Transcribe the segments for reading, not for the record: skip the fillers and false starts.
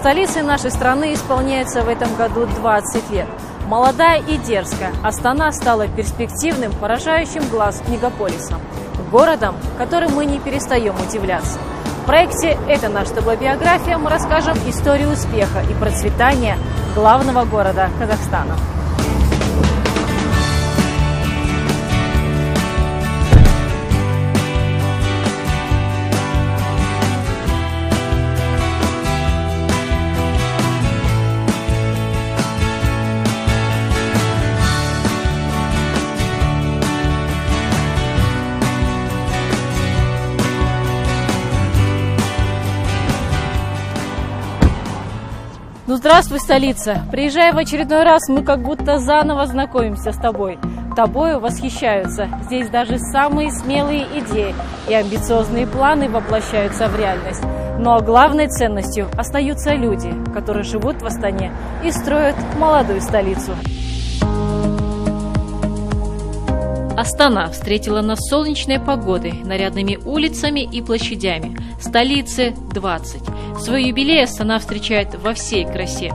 Столицей нашей страны исполняется в этом году 20 лет. Молодая и дерзкая, Астана стала перспективным, поражающим глаз мегаполисом. Городом, которым мы не перестаем удивляться. В проекте «Это наша тобиография» мы расскажем историю успеха и процветания главного города Казахстана. Ну здравствуй, столица! Приезжая в очередной раз, мы как будто заново знакомимся с тобой. Тобою восхищаются. Здесь даже самые смелые идеи и амбициозные планы воплощаются в реальность. Но главной ценностью остаются люди, которые живут в Астане и строят молодую столицу. Астана встретила нас солнечной погодой, нарядными улицами и площадями. Столице 20. Свой юбилей Астана встречает во всей красе.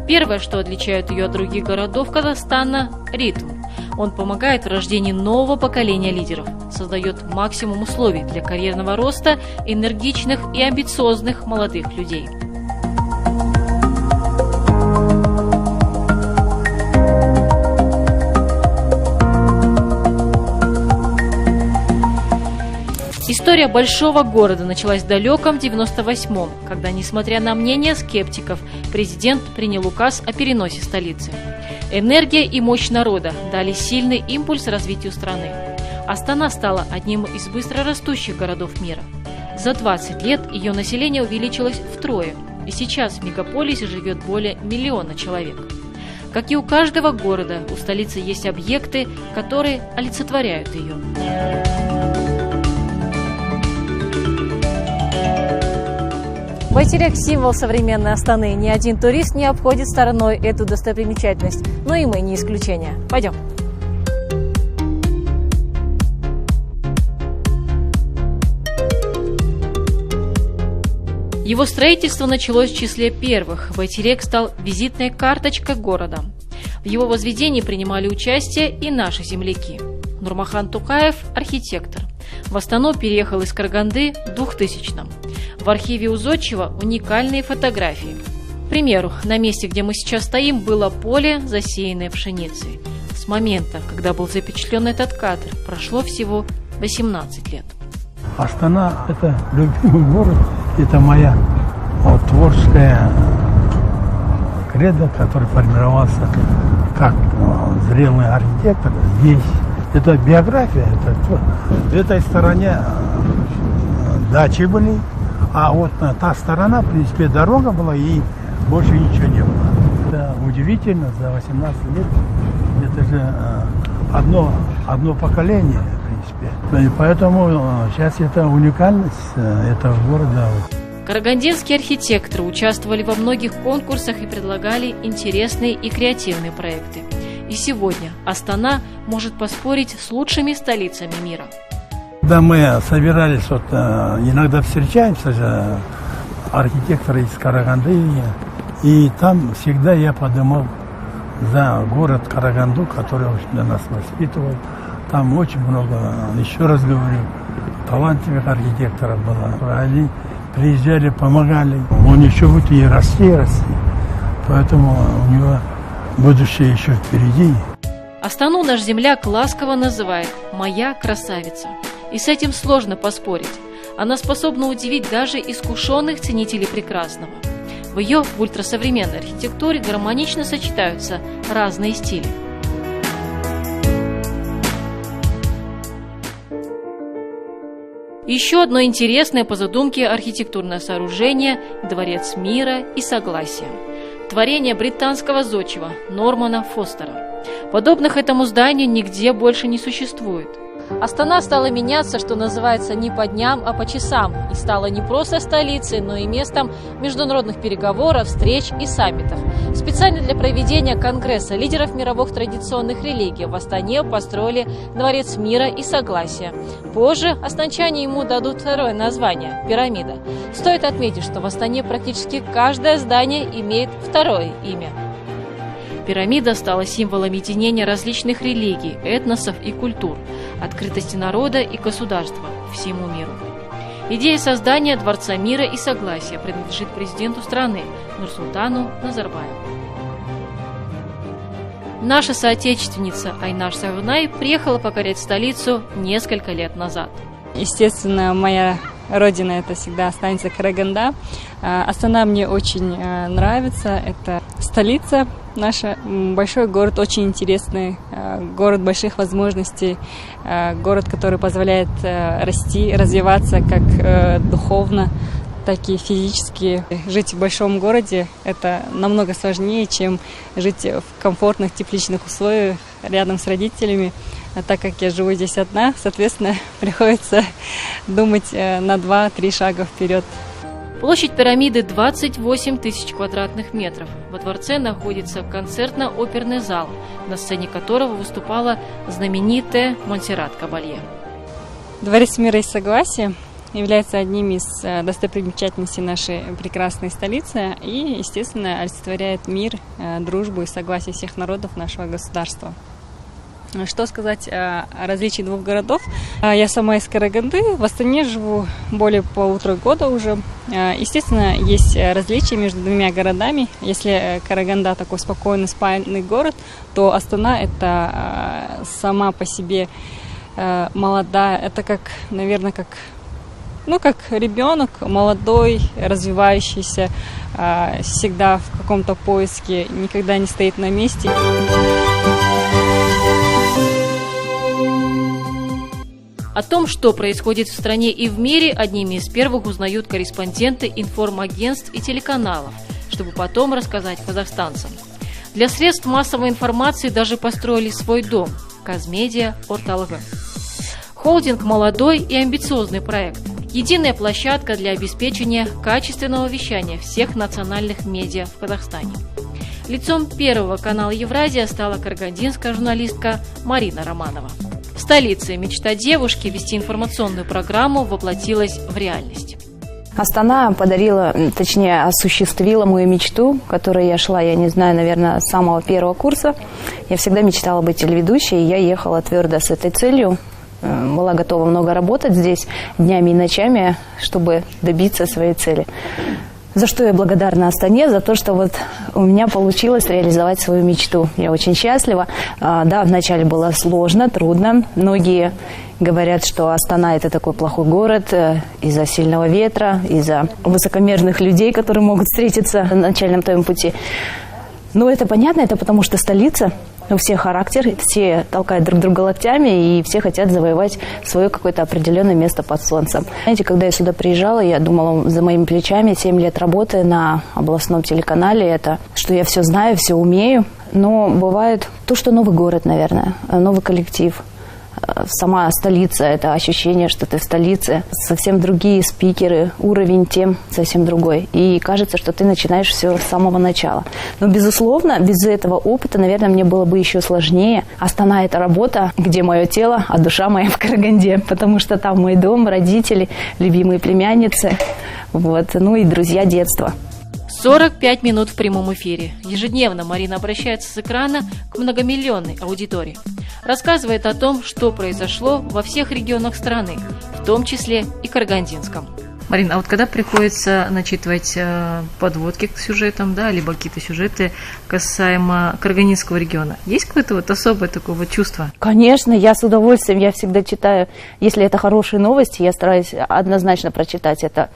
Первое, что отличает ее от других городов Казахстана – ритм. Он помогает в рождении нового поколения лидеров, создает максимум условий для карьерного роста энергичных и амбициозных молодых людей. История большого города началась в далеком 98-м, когда, несмотря на мнение скептиков, президент принял указ о переносе столицы. Энергия и мощь народа дали сильный импульс развитию страны. Астана стала одним из быстрорастущих городов мира. За 20 лет ее население увеличилось втрое, и сейчас в мегаполисе живет более 1 миллиона человек. Как и у каждого города, у столицы есть объекты, которые олицетворяют ее. Байтерек – символ современной Астаны. Ни один турист не обходит стороной эту достопримечательность. Но и мы не исключение. Пойдем. Его строительство началось в числе первых. Байтерек стал визитной карточкой города. В его возведении принимали участие и наши земляки. Нурмахан Тукаев – архитектор. В Астану переехал из Караганды в 2000-м. В архиве у Зодчего уникальные фотографии. К примеру, на месте, где мы сейчас стоим, было поле, засеянное пшеницей. С момента, когда был запечатлен этот кадр, прошло всего 18 лет. Астана – это любимый город, это моя творческая кредо, который формировался как зрелый архитектор здесь. Это биография, в этой стороне дачи были, а вот та сторона, в принципе, дорога была и больше ничего не было. Это удивительно, за 18 лет это же одно поколение, в принципе. И поэтому сейчас это уникальность этого города. Карагандинские архитекторы участвовали во многих конкурсах и предлагали интересные и креативные проекты. И сегодня Астана может поспорить с лучшими столицами мира. Когда мы собирались, иногда встречаемся же, архитекторы из Караганды, и там всегда я подумал за город Караганду, который нас воспитывал. Там очень много, еще раз говорю, талантливых архитекторов было. Они приезжали, помогали. Он еще будет и расти, и расти. Поэтому у него будущее еще впереди. Астану наш земляк ласково называет «моя красавица». И с этим сложно поспорить. Она способна удивить даже искушенных ценителей прекрасного. В ее ультрасовременной архитектуре гармонично сочетаются разные стили. Еще одно интересное по задумке архитектурное сооружение – Дворец мира и согласия. Творение британского зодчего Нормана Фостера. Подобных этому зданию нигде больше не существует. Астана стала меняться, что называется, не по дням, а по часам, и стала не просто столицей, но и местом международных переговоров, встреч и саммитов. Специально для проведения Конгресса лидеров мировых традиционных религий в Астане построили Дворец мира и согласия. Позже астанчане ему дадут второе название – пирамида. Стоит отметить, что в Астане практически каждое здание имеет второе имя. Пирамида стала символом единения различных религий, этносов и культур, открытости народа и государства всему миру. Идея создания Дворца мира и согласия принадлежит президенту страны Нурсултану Назарбаеву. Наша соотечественница Айнаш Сагынай приехала покорять столицу несколько лет назад. Естественно, моя родина это всегда останется Караганда. Астана мне очень нравится. Это столица наша, большой город, очень интересный, город больших возможностей, город, который позволяет расти, развиваться как духовно, так и физически. Жить в большом городе это намного сложнее, чем жить в комфортных тепличных условиях рядом с родителями. А так как я живу здесь одна, соответственно, приходится думать на 2-3 шага вперед. Площадь пирамиды 28 тысяч квадратных метров. Во дворце находится концертно-оперный зал, на сцене которого выступала знаменитая Монсеррат Кабалье. Дворец мира и согласия является одним из достопримечательностей нашей прекрасной столицы и, естественно, олицетворяет мир, дружбу и согласие всех народов нашего государства. Что сказать о различии двух городов? Я сама из Караганды, в Астане живу более 1,5 года уже. Естественно, есть различия между двумя городами. Если Караганда такой спокойный, спальный город, то Астана это сама по себе молодая, это как, наверное, как ребенок, молодой, развивающийся, всегда в каком-то поиске, никогда не стоит на месте. О том, что происходит в стране и в мире, одними из первых узнают корреспонденты информагентств и телеканалов, чтобы потом рассказать казахстанцам. Для средств массовой информации даже построили свой дом – Казмедиа Орталығы. Холдинг – молодой и амбициозный проект. Единая площадка для обеспечения качественного вещания всех национальных медиа в Казахстане. Лицом первого канала «Евразия» стала карагандинская журналистка Марина Романова. В столице мечта девушки вести информационную программу воплотилась в реальность. Астана осуществила мою мечту, к которой я шла, я не знаю, наверное, с самого первого курса. Я всегда мечтала быть телеведущей, и я ехала твердо с этой целью. Была готова много работать здесь днями и ночами, чтобы добиться своей цели. За что я благодарна Астане, за то, что вот у меня получилось реализовать свою мечту. Я очень счастлива. Да, вначале было сложно, трудно. Многие говорят, что Астана – это такой плохой город из-за сильного ветра, из-за высокомерных людей, которые могут встретиться на начальном твоем пути. Но это понятно, это потому что столица. У всех характер, все толкают друг друга локтями, и все хотят завоевать свое какое-то определенное место под солнцем. Знаете, когда я сюда приезжала, я думала, за моими плечами 7 лет работы на областном телеканале, это что я все знаю, все умею. Но бывает то, что новый город, наверное, новый коллектив. Сама столица, это ощущение, что ты в столице, совсем другие спикеры, уровень тем совсем другой. И кажется, что ты начинаешь все с самого начала. Но, безусловно, без этого опыта, наверное, мне было бы еще сложнее. Астана – это работа, где мое тело, а душа моя в Караганде, потому что там мой дом, родители, любимые племянницы, ну и друзья детства. 45 минут в прямом эфире. Ежедневно Марина обращается с экрана к многомиллионной аудитории. Рассказывает о том, что произошло во всех регионах страны, в том числе и Карагандинском. Марина, а вот когда приходится начитывать подводки к сюжетам, да, либо какие-то сюжеты касаемо Карагандинского региона, есть какое-то вот особое такое вот чувство? Конечно, я с удовольствием, я всегда читаю, если это хорошие новости, я стараюсь однозначно прочитать это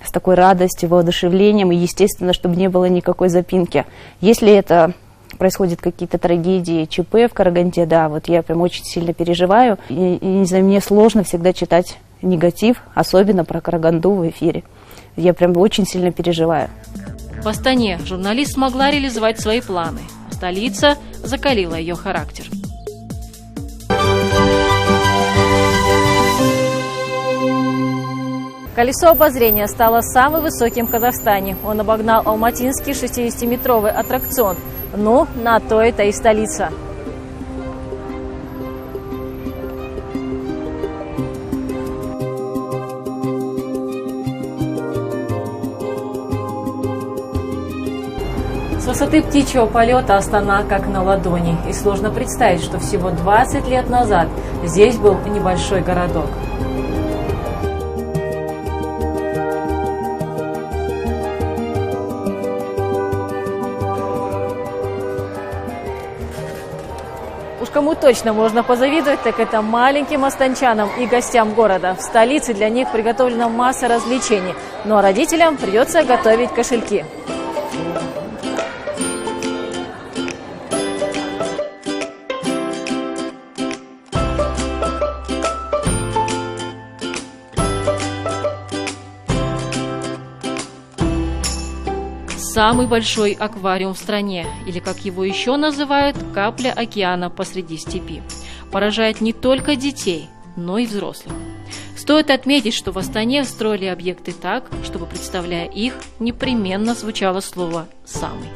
с такой радостью, воодушевлением, и, естественно, чтобы не было никакой запинки. Если это происходят какие-то трагедии, ЧП в Караганде, да, вот я прям очень сильно переживаю, и не знаю, мне сложно всегда читать негатив, особенно про Караганду в эфире. Я прям очень сильно переживаю. В Астане журналист смогла реализовать свои планы, а столица закалила ее характер. Колесо обозрения стало самым высоким в Казахстане. Он обогнал алматинский 60-метровый аттракцион. Ну, на то это и столица. С высоты птичьего полета Астана как на ладони. И сложно представить, что всего 20 лет назад здесь был небольшой городок. Уж кому точно можно позавидовать, так это маленьким астанчанам и гостям города. В столице для них приготовлена масса развлечений, но родителям придется готовить кошельки. Самый большой аквариум в стране, или как его еще называют, капля океана посреди степи, поражает не только детей, но и взрослых. Стоит отметить, что в Астане строили объекты так, чтобы, представляя их, непременно звучало слово «самый».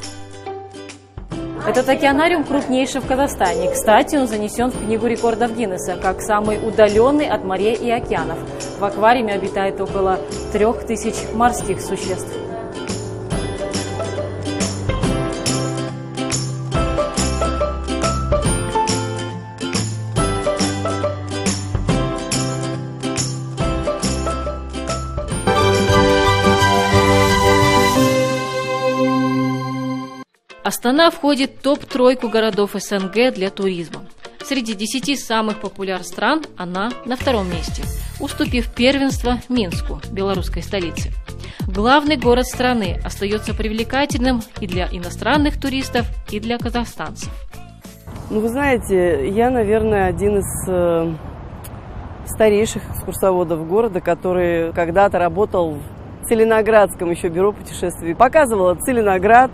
Этот океанариум крупнейший в Казахстане. Кстати, он занесен в Книгу рекордов Гиннесса как самый удаленный от морей и океанов. В аквариуме обитает около 3000 морских существ. Астана входит в топ-тройку городов СНГ для туризма. Среди 10 самых популярных стран она на втором месте, уступив первенство Минску, белорусской столице. Главный город страны остается привлекательным и для иностранных туристов, и для казахстанцев. Ну, вы знаете, я, наверное, один из старейших экскурсоводов города, который когда-то работал в Целиноградском еще бюро путешествий. Показывала Целиноград,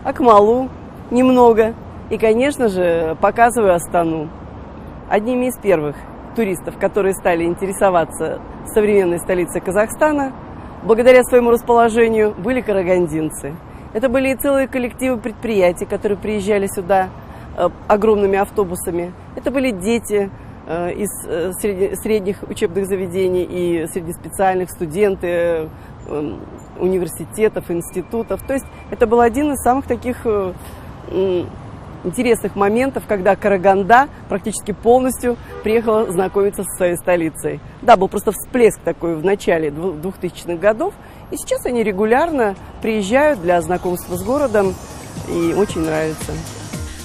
Акмалу немного и, конечно же, показываю Астану. Одними из первых туристов, которые стали интересоваться современной столицей Казахстана, благодаря своему расположению, были карагандинцы. Это были и целые коллективы предприятий, которые приезжали сюда огромными автобусами. Это были дети из средних учебных заведений и среднеспециальных, студенты университетов, институтов. То есть это был один из самых таких интересных моментов, когда Караганда практически полностью приехала знакомиться со своей столицей. Да, был просто всплеск такой в начале 2000-х годов, и сейчас они регулярно приезжают для знакомства с городом, и очень нравится.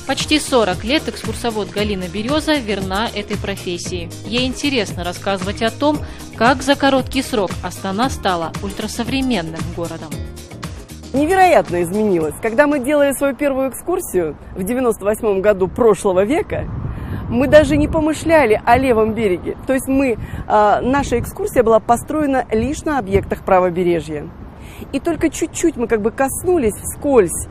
Почти 40 лет экскурсовод Галина Береза верна этой профессии. Ей интересно рассказывать о том, как за короткий срок Астана стала ультрасовременным городом. Невероятно изменилось. Когда мы делали свою первую экскурсию в 98 году прошлого века, мы даже не помышляли о левом береге. То есть наша экскурсия была построена лишь на объектах правобережья. И только чуть-чуть мы коснулись вскользь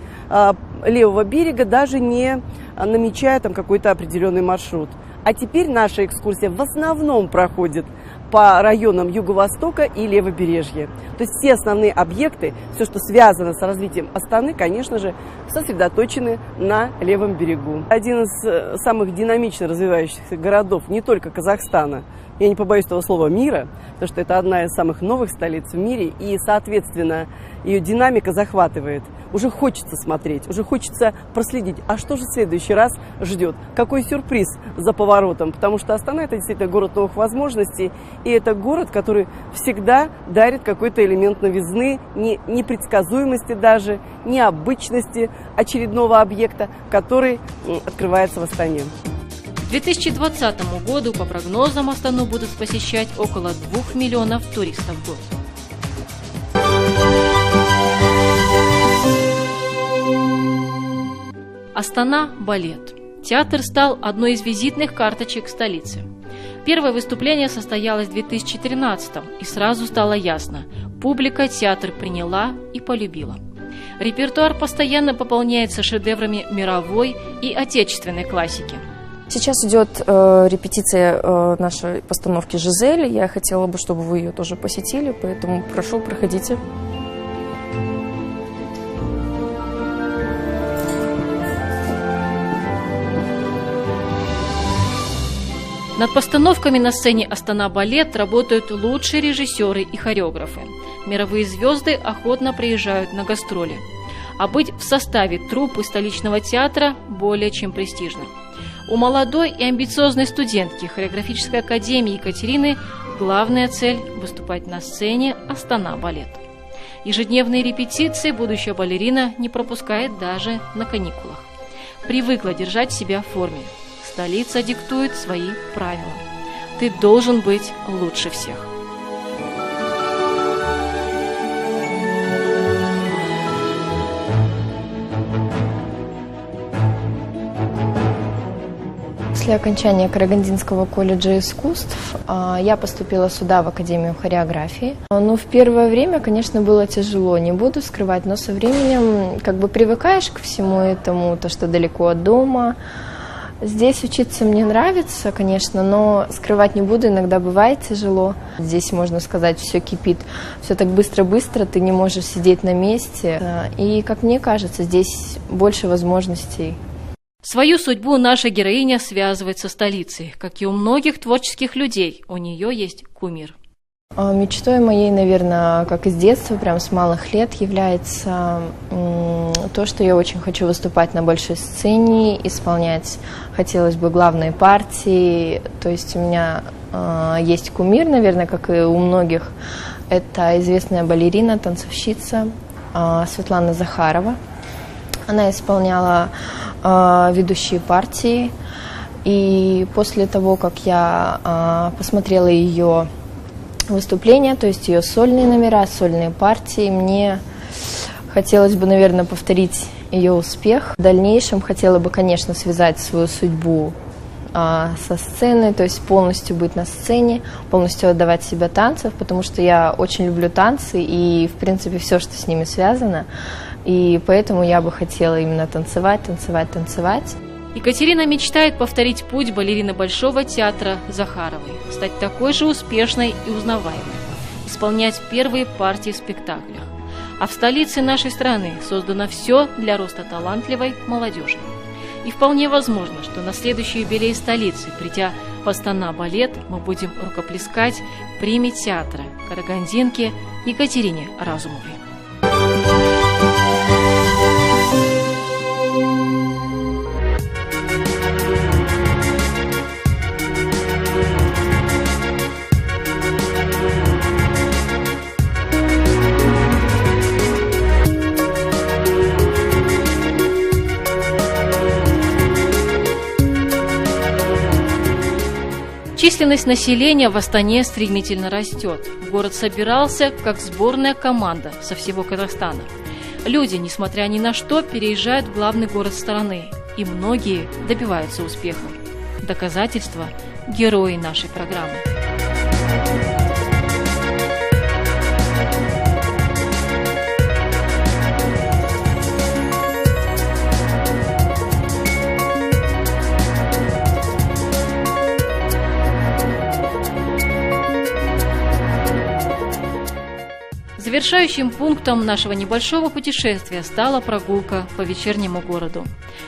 левого берега, даже не намечая там какой-то определенный маршрут. А теперь наша экскурсия в основном проходит по районам Юго-Востока и Левобережья. То есть все основные объекты, все, что связано с развитием Астаны, конечно же, сосредоточены на левом берегу. Один из самых динамично развивающихся городов не только Казахстана, я не побоюсь этого слова, мира, потому что это одна из самых новых столиц в мире, и, соответственно, ее динамика захватывает. Уже хочется смотреть, уже хочется проследить, а что же в следующий раз ждет, какой сюрприз за поворотом, потому что Астана – это действительно город новых возможностей, и это город, который всегда дарит какой-то элемент новизны, непредсказуемости даже, необычности очередного объекта, который открывается в Астане. К 2020 году, по прогнозам, Астану будут посещать около 2 миллионов туристов в год. Астана – балет. Театр стал одной из визитных карточек столицы. Первое выступление состоялось в 2013-м, и сразу стало ясно – публика театр приняла и полюбила. Репертуар постоянно пополняется шедеврами мировой и отечественной классики. Сейчас идет репетиция нашей постановки «Жизель». Я хотела бы, чтобы вы ее тоже посетили, поэтому прошу, проходите. Над постановками на сцене «Астана Балет» работают лучшие режиссеры и хореографы. Мировые звезды охотно приезжают на гастроли. А быть в составе труппы столичного театра более чем престижно. У молодой и амбициозной студентки хореографической академии Екатерины главная цель – выступать на сцене «Астана Балет». Ежедневные репетиции будущая балерина не пропускает даже на каникулах. Привыкла держать себя в форме. Столица диктует свои правила. Ты должен быть лучше всех. После окончания Карагандинского колледжа искусств я поступила сюда, в Академию хореографии. Ну, в первое время, конечно, было тяжело, не буду скрывать, но со временем как бы привыкаешь к всему этому, то, что далеко от дома. Здесь учиться мне нравится, конечно, но скрывать не буду, иногда бывает тяжело. Здесь, можно сказать, все кипит, все так быстро-быстро, ты не можешь сидеть на месте. И, как мне кажется, здесь больше возможностей. Свою судьбу наша героиня связывает со столицей. Как и у многих творческих людей, у нее есть кумир. Мечтой моей, наверное, как и с детства, прям с малых лет, является то, что я очень хочу выступать на большой сцене, исполнять, хотелось бы, главные партии. То есть у меня есть кумир, наверное, как и у многих. Это известная балерина, танцовщица Светлана Захарова. Она исполняла ведущие партии. И после того, как я посмотрела ее выступления, то есть ее сольные номера, сольные партии, мне хотелось бы, наверное, повторить ее успех. В дальнейшем хотела бы, конечно, связать свою судьбу со сценой, то есть полностью быть на сцене, полностью отдавать себя танцам, потому что я очень люблю танцы и, в принципе, все, что с ними связано. И поэтому я бы хотела именно танцевать. Екатерина мечтает повторить путь балерины Большого театра Захаровой, стать такой же успешной и узнаваемой, исполнять первые партии в спектаклях. А в столице нашей страны создано все для роста талантливой молодежи. И вполне возможно, что на следующий юбилей столицы, придя в Астана Балет, мы будем рукоплескать приме театра карагандинке Екатерине Разумовой. Численность населения в Астане стремительно растет. Город собирался как сборная команда со всего Казахстана. Люди, несмотря ни на что, переезжают в главный город страны, и многие добиваются успеха. Доказательство – герои нашей программы. Завершающим пунктом нашего небольшого путешествия стала прогулка по вечернему городу.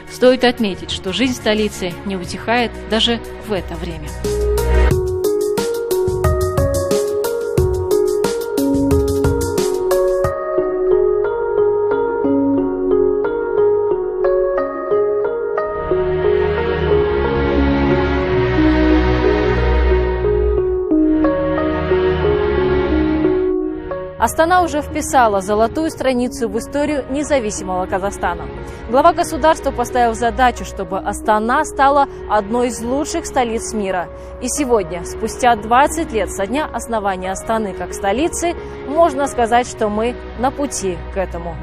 Стоит отметить, что жизнь столицы не утихает даже в это время. Астана уже вписала золотую страницу в историю независимого Казахстана. Глава государства поставил задачу, чтобы Астана стала одной из лучших столиц мира. И сегодня, спустя 20 лет со дня основания Астаны как столицы, можно сказать, что мы на пути к этому.